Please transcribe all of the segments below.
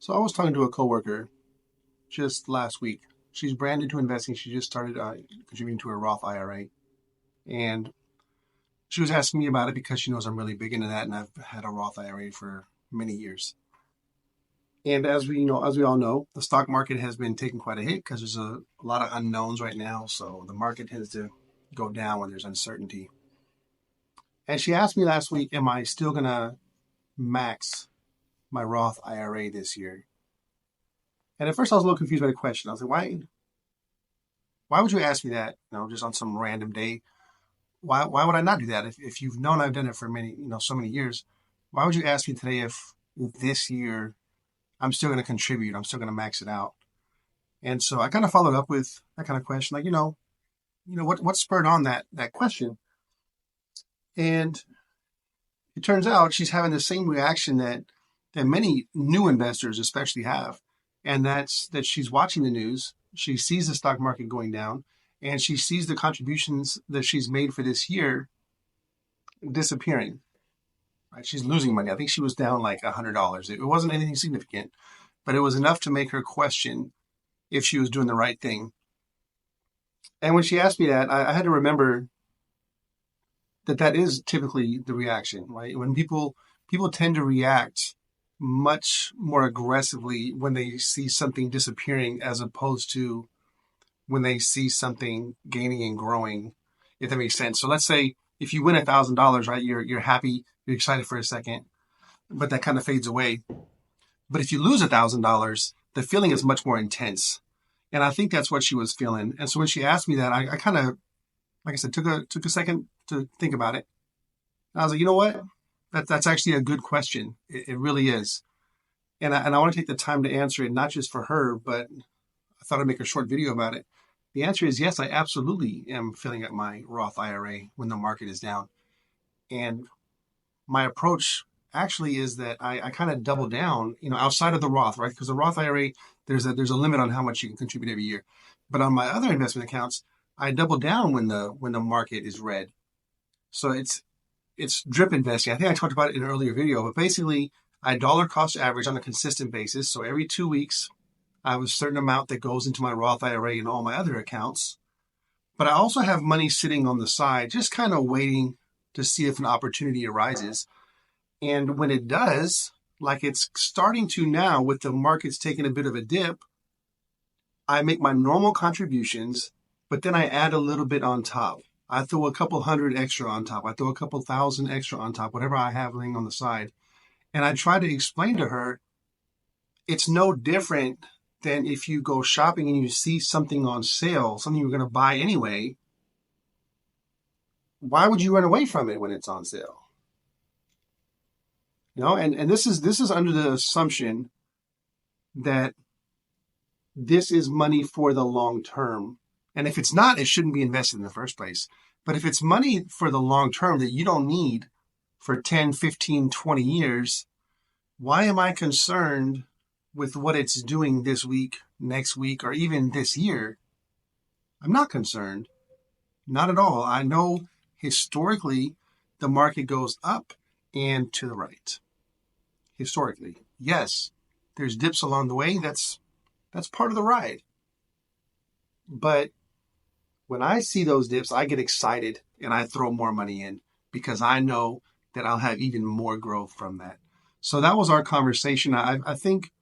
So I was talking to a coworker just last week. She's brand new to investing. She just started contributing to her Roth IRA, and she was asking me about it because she knows I'm really big into that, and I've had a Roth IRA for many years. And as we all know, the stock market has been taking quite a hit because there's a lot of unknowns right now. So the market tends to go down when there's uncertainty. And she asked me last week, "Am I still gonna max my Roth IRA this year?" And at first, I was a little confused by the question. I was like, why would you ask me that, just on some random day? Why would I not do that? If you've known I've done it for many, so many years, why would you ask me today if this year I'm still going to contribute? I'm still going to max it out. And so I kind of followed up with that kind of question, like, what spurred on that question? And it turns out she's having the same reaction that many new investors especially have. And that's that she's watching the news. She sees the stock market going down, and she sees the contributions that she's made for this year disappearing. Right? She's losing money. I think she was down like $100. It wasn't anything significant, but it was enough to make her question if she was doing the right thing. And when she asked me that, I had to remember that is typically the reaction, right? When people tend to react much more aggressively when they see something disappearing as opposed to when they see something gaining and growing, if that makes sense. So let's say if you win $1,000, right, you're happy, you're excited for a second, but that kind of fades away. But if you lose $1,000, the feeling is much more intense. And I think that's what she was feeling. And so when she asked me that, I kind of, like I said, took a second to think about it. And I was like, you know what? That's actually a good question. It really is. And I want to take the time to answer it, not just for her, but I thought I'd make a short video about it. The answer is yes, I absolutely am filling up my Roth IRA when the market is down. And my approach actually is that I kind of double down, outside of the Roth, right? Because the Roth IRA, there's a limit on how much you can contribute every year. But on my other investment accounts, I double down when the market is red. So it's drip investing. I think I talked about it in an earlier video, but basically I dollar cost average on a consistent basis. So every 2 weeks, I have a certain amount that goes into my Roth IRA and all my other accounts. But I also have money sitting on the side, just kind of waiting to see if an opportunity arises. And when it does, like it's starting to now with the markets taking a bit of a dip, I make my normal contributions, but then I add a little bit on top. I throw a couple hundred extra on top. I throw a couple thousand extra on top, whatever I have laying on the side. And I try to explain to her, it's no different than if you go shopping and you see something on sale, something you're going to buy anyway. Why would you run away from it when it's on sale? And this is under the assumption that this is money for the long term. And if it's not, it shouldn't be invested in the first place. But if it's money for the long term that you don't need for 10, 15, 20 years, why am I concerned with what it's doing this week, next week, or even this year? I'm not concerned. Not at all. I know historically the market goes up and to the right. Historically, yes, there's dips along the way. That's part of the ride. But when I see those dips, I get excited and I throw more money in because I know that I'll have even more growth from that. So that was our conversation. I think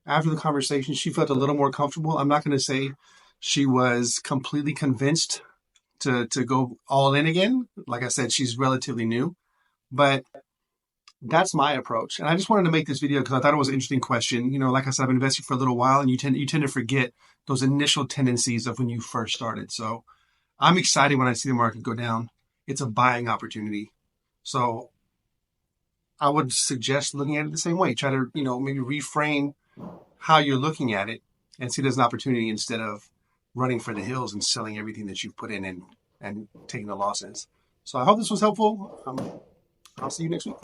after the conversation, she felt a little more comfortable. I'm not going to say she was completely convinced to go all in again. Like I said, she's relatively new, but that's my approach. And I just wanted to make this video because I thought it was an interesting question. Like I said, I've been investing for a little while, and you tend to forget those initial tendencies of when you first started. So I'm excited when I see the market go down. It's a buying opportunity. So I would suggest looking at it the same way. Try to, maybe reframe how you're looking at it and see it as an opportunity instead of running for the hills and selling everything that you've put in and taking the losses. So I hope this was helpful. I'll see you next week.